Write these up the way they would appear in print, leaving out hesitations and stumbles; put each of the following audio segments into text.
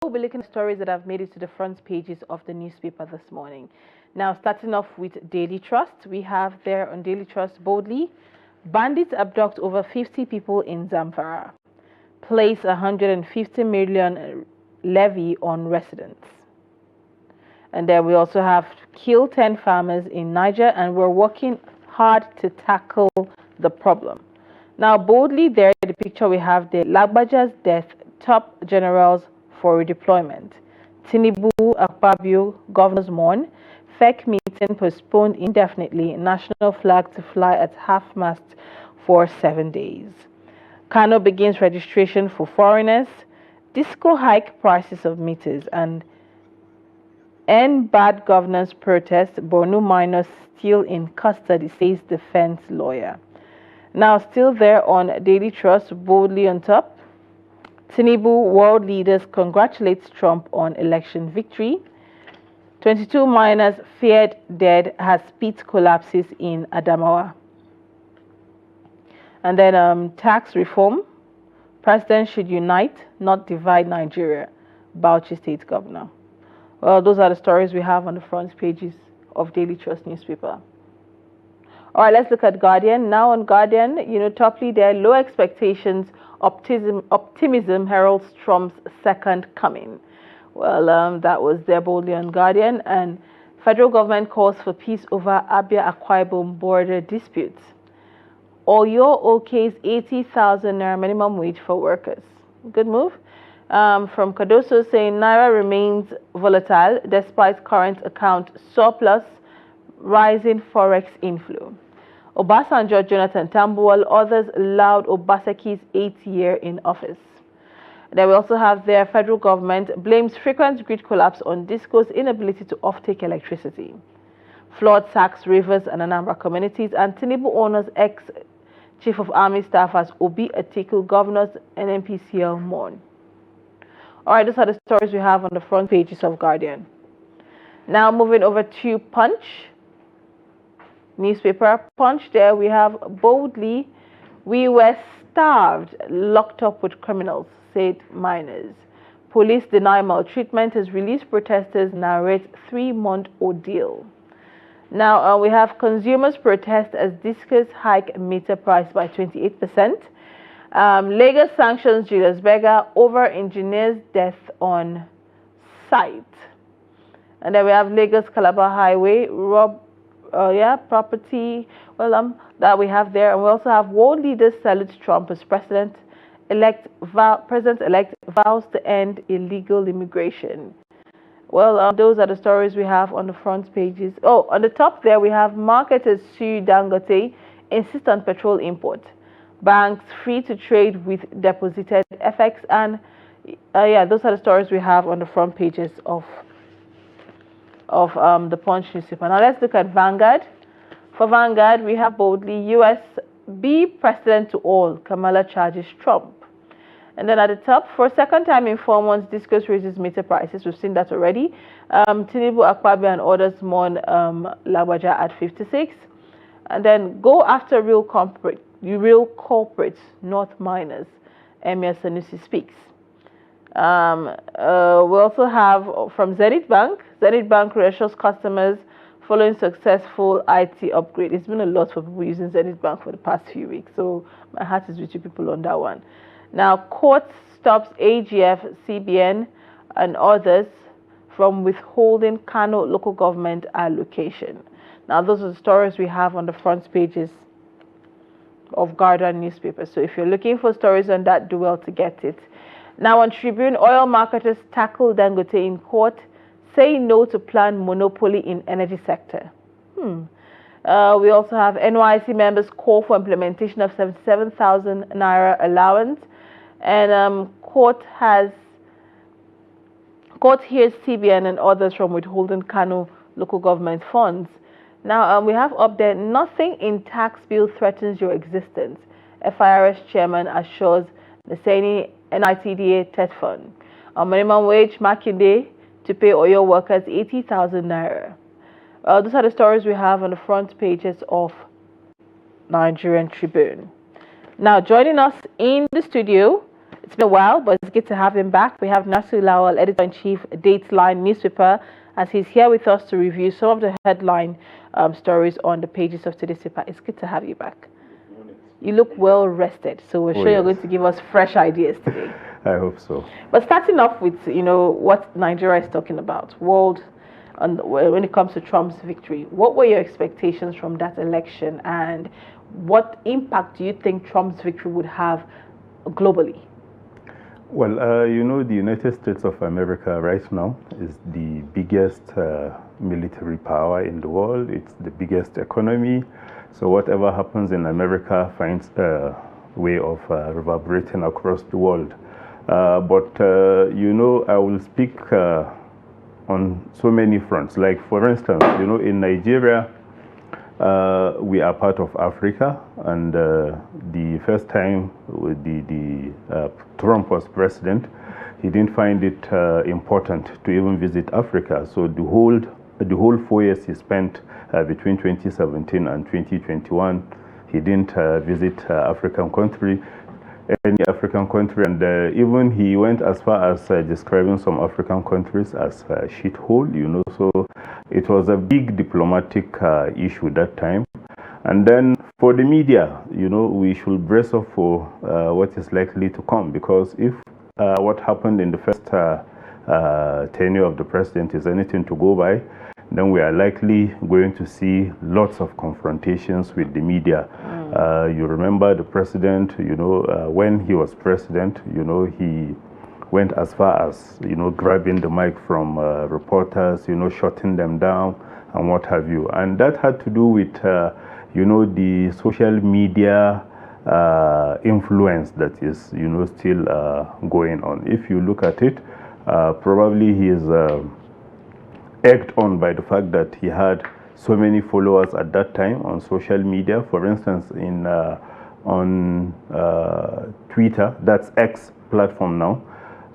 We'll be looking at stories that have made it to the front pages of the newspaper this morning. Now, starting off with Daily Trust, we have there on Daily Trust boldly, bandits abduct over 50 people in Zamfara, place 150 million levy on residents. And then we also have kill 10 farmers in Niger, and we're working hard to tackle the problem. Now, boldly there, the picture we have the Lagbaja's death, top generals for redeployment. Tinubu, Akpabio, governors mourn. FEC meeting postponed indefinitely. National flag to fly at half-mast for 7 days. Kano begins registration for foreigners. Disco hike prices of meters. And end bad governance protest. Borno minors still in custody, says defense lawyer. Now, still there on Daily Trust, boldly on top. Tinubu, world leaders congratulates Trump on election victory. 22 miners feared dead as pit collapses in Adamawa. And then tax reform. President should unite, not divide Nigeria. Bauchi State Governor. Well, those are the stories we have on the front pages of Daily Trust newspaper. All right, let's look at Guardian. Now on Guardian, toply there, low expectations, optimism heralds Trump's second coming. Well, that was there boldly on Guardian. And federal government calls for peace over Abia-Akwa Ibom border disputes. Oyo okays 80,000 naira minimum wage for workers. Good move. From Cardoso saying Naira remains volatile despite current account surplus, rising forex inflow. Obasanjo, Jonathan Tambuwal, others laud Obaseki's 8th year in office. Then we also have their federal government blames frequent grid collapse on Disco's inability to offtake electricity. Flood sacks Rivers and Anambra communities, and Tinubu honors ex-chief of army staff as Obi Atiku, governors NNPCL mourn. All right, those are the stories we have on the front pages of Guardian. Now moving over to Punch. Newspaper Punch, there we have boldly, we were starved, locked up with criminals, said miners. Police deny maltreatment as released protesters narrate 3-month ordeal. Now we have consumers protest as Discos hike meter price by 28%. Lagos sanctions Julius Berger over engineer's death on site. And then we have Lagos Calabar Highway property that we have there. And we also have world leaders salute Trump as president-elect vows to end illegal immigration. Well, those are the stories we have on the front pages. Oh, on the top there we have marketers sue Dangote, insist on petrol import. Banks free to trade with deposited FX. And those are the stories we have on the front pages of the Punch newspaper. Now let's look at Vanguard. For Vanguard, we have boldly US be president to all, Kamala charges Trump. And then at the top, for a second time in 4 months, Discos raises meter prices. We've seen that already. Tinubu, Akpabio and others mourn Lagbaja at 56. And then go after real culprits, not minors. Emir Sanusi speaks. We also have from Zenith Bank. Zenith Bank reassures customers following successful IT upgrade. It's been a lot for people using Zenith Bank for the past few weeks, so my heart is with you people on that one. Now, court stops AGF, CBN, and others from withholding Kano local government allocation. Now, those are the stories we have on the front pages of Guardian newspaper. So if you're looking for stories on that, do well to get it. Now on Tribune, oil marketers tackle Dangote in court, say no to planned monopoly in energy sector. We also have NYC members call for implementation of 77,000 naira allowance, and court hears CBN and others from withholding Kano local government funds. Now we have up there, nothing in tax bill threatens your existence. FIRS chairman assures the Seni NITDA TET fund. Minimum wage Makinde to pay oil workers 80,000 naira. Those are the stories we have on the front pages of Nigerian Tribune. Now joining us in the studio It's been a while, but it's good to have him back. We have Nasir Lawal, editor-in-chief, Dateline newspaper, as he's here with us to review some of the headline stories on the pages of today's paper. It's good to have you back. You look well rested, so we're sure you're going to give us fresh ideas today. I hope so. But starting off with, what Nigeria is talking about, world, and when it comes to Trump's victory, what were your expectations from that election, and what impact do you think Trump's victory would have globally? Well, the United States of America right now is the biggest military power in the world. It's the biggest economy. So whatever happens in America finds a way of reverberating across the world. But I will speak on so many fronts. Like, for instance, in Nigeria, we are part of Africa, and the first time Trump was president, he didn't find it important to even visit Africa. So the whole 4 years he spent between 2017 and 2021, he didn't visit any African country, and even he went as far as describing some African countries as a shithole, so it was a big diplomatic issue that time. And then for the media, we should brace up for what is likely to come, because if what happened in the first tenure of the president is anything to go by, then we are likely going to see lots of confrontations with the media. You remember the president, when he was president, he went as far as, grabbing the mic from reporters, shutting them down and what have you. And that had to do with, the social media influence that is, still going on. If you look at it, probably he is egged on by the fact that he had so many followers at that time on social media. For instance, on Twitter, that's X platform now,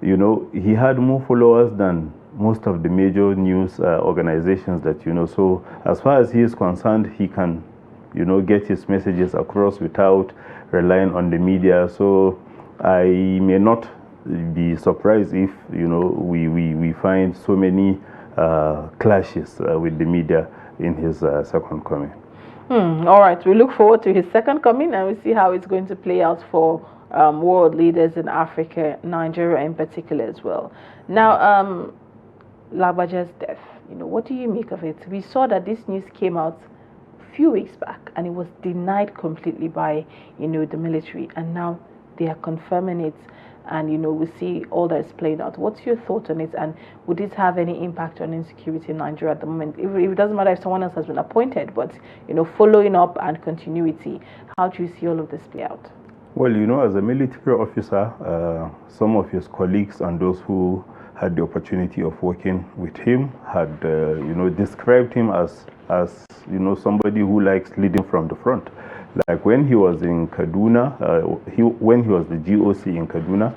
he had more followers than most of the major news organizations that So as far as he is concerned, he can, get his messages across without relying on the media. So I may not be surprised if, we find so many clashes with the media in his second coming. All right, we look forward to his second coming, and we see how it's going to play out for world leaders in Africa, Nigeria in particular as well. Now, Lagbaja's death, what do you make of it? We saw that this news came out a few weeks back, and it was denied completely by, the military, and now they are confirming it. And we see all that is played out. What's your thought on it, and would this have any impact on insecurity in Nigeria at the moment? If it doesn't matter if someone else has been appointed, but following up and continuity, how do you see all of this play out? Well, as a military officer, some of his colleagues and those who had the opportunity of working with him had described him as somebody who likes leading from the front. Like when he was in Kaduna, when he was the GOC in Kaduna,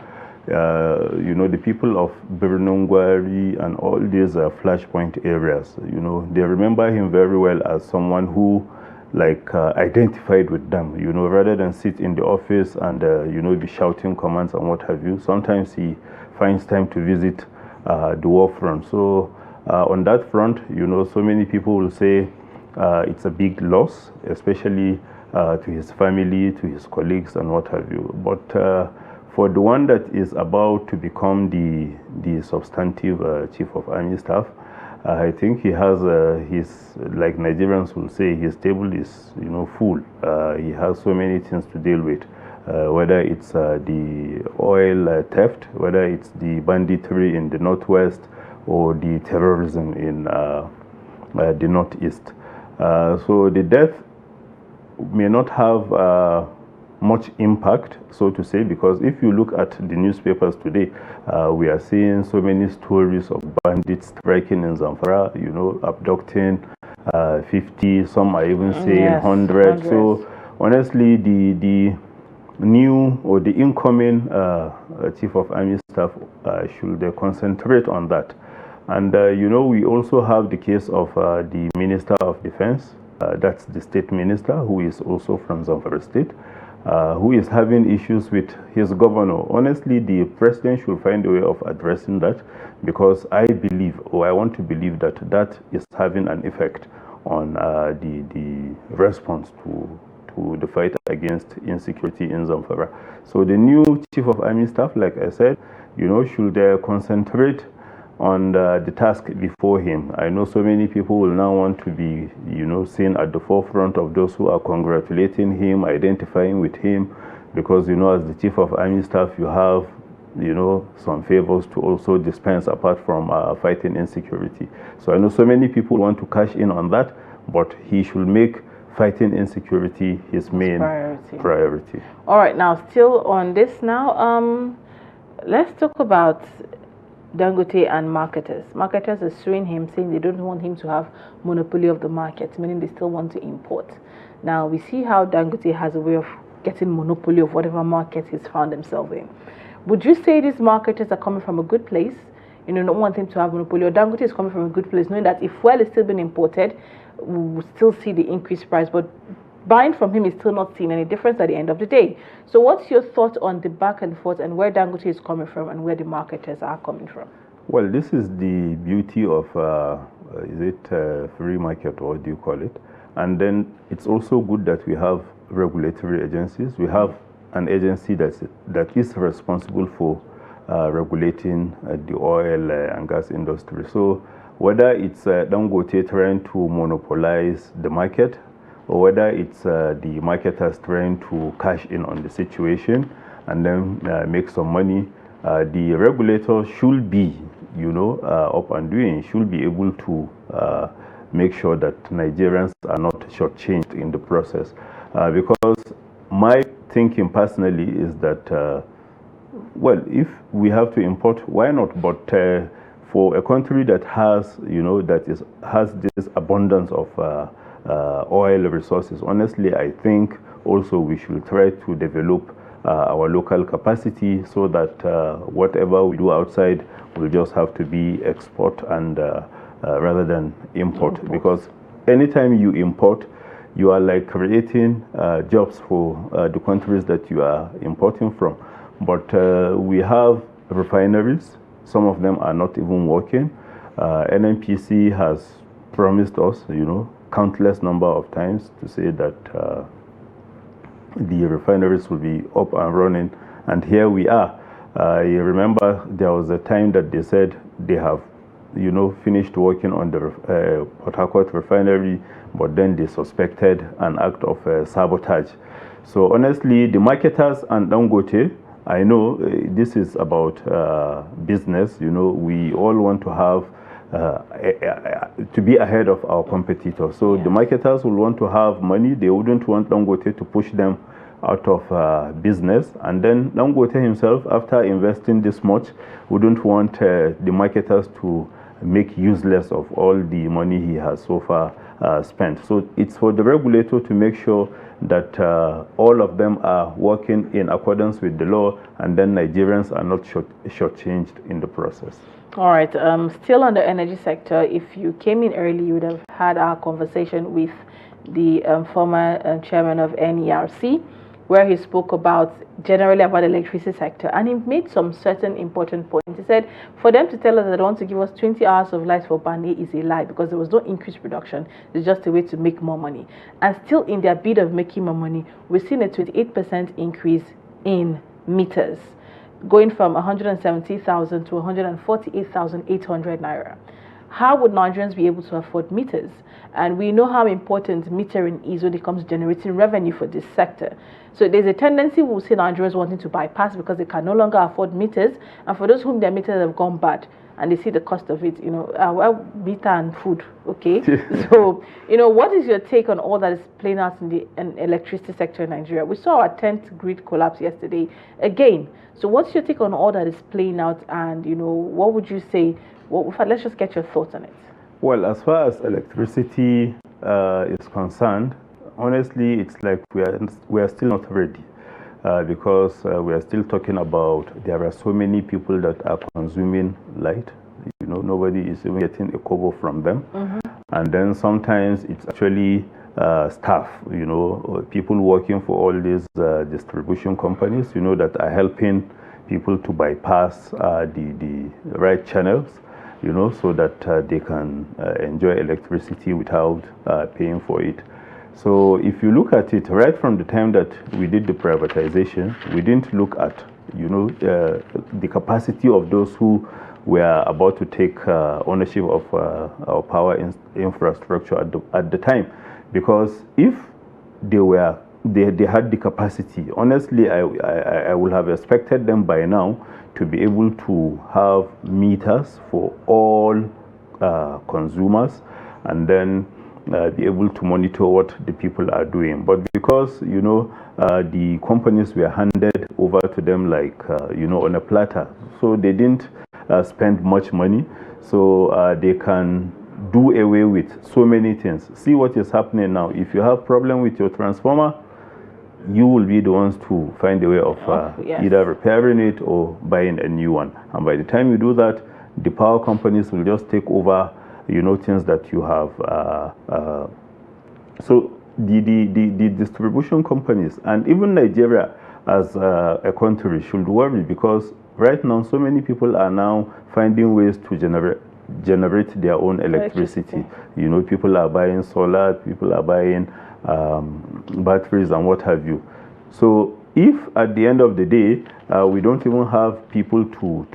the people of Birnungwari and all these flashpoint areas, they remember him very well as someone who, identified with them, rather than sit in the office and, be shouting commands and what have you. Sometimes he finds time to visit the war front. So on that front, so many people will say it's a big loss, especially to his family, to his colleagues, and what have you. But for the one that is about to become the substantive chief of army staff, I think he has his, like Nigerians will say, his table is full. He has so many things to deal with, whether it's the oil theft, whether it's the banditry in the northwest, or the terrorism in the northeast. So the death may not have much impact, so to say, because if you look at the newspapers today, we are seeing so many stories of bandits striking in Zamfara, abducting 50, some are even saying 100. So honestly, the new or the incoming chief of army staff should concentrate on that. And we also have the case of the Minister of Defense. That's the state minister, who is also from Zamfara State. who is having issues with his governor. Honestly, the president should find a way of addressing that, because I believe, or I want to believe, that that is having an effect on the response to the fight against insecurity in Zamfara. So the new chief of army staff, like I said, should concentrate on the task before him. I know so many people will now want to be, seen at the forefront of those who are congratulating him, identifying with him, because, as the chief of army staff, you have, some favors to also dispense apart from fighting insecurity. So I know so many people want to cash in on that, but he should make fighting insecurity his main priority. All right, now still on this now, let's talk about Dangote and marketers. Marketers are suing him, saying they don't want him to have monopoly of the market, meaning they still want to import. Now we see how Dangote has a way of getting monopoly of whatever market he's found himself in. Would you say these marketers are coming from a good place? Don't want him to have monopoly, or Dangote is coming from a good place, knowing that if fuel is still being imported, we will still see the increased price, but buying from him is still not seeing any difference at the end of the day. So what's your thought on the back and forth, and where Dangote is coming from and where the marketers are coming from? Well, this is the beauty of, free market, or what do you call it? And then it's also good that we have regulatory agencies. We have an agency that is responsible for regulating the oil and gas industry. So whether it's Dangote trying to monopolize the market, or whether it's the marketers trying to cash in on the situation and then make some money, the regulator should be, up and doing, should be able to make sure that Nigerians are not shortchanged in the process. Because my thinking personally is that, well, if we have to import, why not? But for a country that has, has this abundance of oil resources, honestly, I think also we should try to develop our local capacity, so that whatever we do outside will just have to be export and rather than import. Because anytime you import, you are like creating jobs for the countries that you are importing from. But we have refineries. Some of them are not even working. NNPC has promised us, countless number of times to say that the refineries will be up and running, and here we are. You remember there was a time that they said they have, finished working on the Port Harcourt refinery, but then they suspected an act of sabotage. So honestly, the marketers and Dangote, I know this is about business. We all want to have to be ahead of our competitors. So the marketers will want to have money. They wouldn't want Dangote to push them out of business. And then Dangote himself, after investing this much, wouldn't want the marketers to make useless of all the money he has so far spent. So it's for the regulator to make sure that all of them are working in accordance with the law, and then Nigerians are not shortchanged in the process. All right, still on the energy sector, if you came in early, you would have had our conversation with the former chairman of NERC, where he spoke generally about the electricity sector, and he made some certain important points. He said for them to tell us that they want to give us 20 hours of light for Bani is a lie, because there was no increased production. It's just a way to make more money. And still in their bid of making more money, we've seen a 28% increase in meters, going from 170,000 to 148,800 naira. How would Nigerians be able to afford meters? And we know how important metering is when it comes to generating revenue for this sector. So there's a tendency we'll see Nigerians wanting to bypass because they can no longer afford meters. And for those whom their meters have gone bad and they see the cost of it, well, meter and food, okay? So, what is your take on all that is playing out in the electricity sector in Nigeria? We saw our 10th grid collapse yesterday again. So what's your take on all that is playing out, and, what would you say? Well, in fact, let's just get your thoughts on it. Well, as far as electricity is concerned, honestly, it's like we are still not ready, because we are still talking about there are so many people that are consuming light. Nobody is even getting a kobo from them. And then sometimes it's actually staff, or people working for all these distribution companies, that are helping people to bypass the right channels, so that they can enjoy electricity without paying for it. So if you look at it, right from the time that we did the privatization, we didn't look at, the capacity of those who were about to take ownership of our power infrastructure at the time. Because if they had the capacity, honestly, I would have expected them by now to be able to have meters for all consumers, and then be able to monitor what the people are doing. But because the companies were handed over to them like on a platter, so they didn't spend much money, so they can do away with so many things. See what is happening now. If you have problem with your transformer, you will be the ones to find a way of yes. either repairing it or buying a new one. And by the time you do that, the power companies will just take over things that you have. So the distribution companies and even Nigeria as a country should worry, because right now so many people are now finding ways to generate their own electricity. People are buying solar, people are buying batteries and what have you. So if at the end of the day we don't even have people to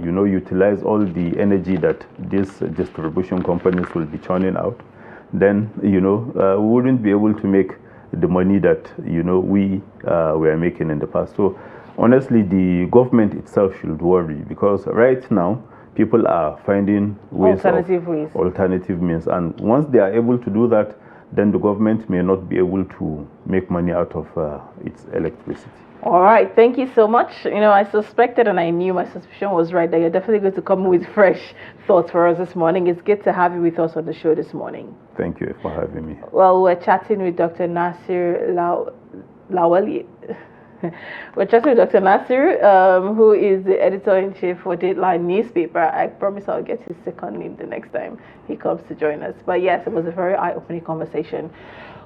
utilize all the energy that these distribution companies will be churning out, then we wouldn't be able to make the money that we were making in the past. So honestly, the government itself should worry, because right now people are finding ways alternative means, and once they are able to do that, then the government may not be able to make money out of its electricity. All right, thank you so much. I suspected, and I knew my suspicion was right, that you're definitely going to come with fresh thoughts for us this morning. It's good to have you with us on the show this morning. Thank you for having me. Well, we're chatting with Dr. Nasir Lawali. We're chatting with Dr. Nasir, who is the editor-in-chief for Dateline newspaper. I promise I'll get his second name the next time he comes to join us. But yes, it was a very eye-opening conversation.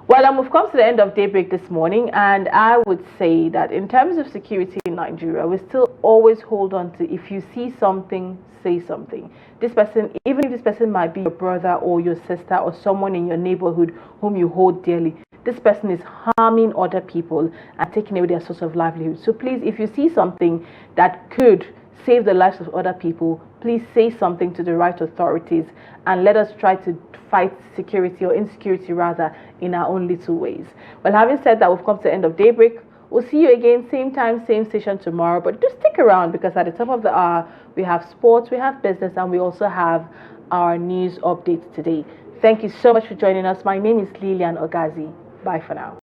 Well, we've come to the end of Daybreak this morning, and I would say that in terms of security in Nigeria, we still always hold on to, if you see something, say something. This person, even if this person might be your brother or your sister or someone in your neighborhood whom you hold dearly, this person is harming other people and taking away their source of livelihood. So please, if you see something that could save the lives of other people, please say something to the right authorities, and let us try to fight security, or insecurity rather, in our own little ways. Well, having said that, we've come to the end of Daybreak. We'll see you again, same time, same station tomorrow. But just stick around, because at the top of the hour, we have sports, we have business, and we also have our news updates today. Thank you so much for joining us. My name is Lilian Ogazi. Bye for now.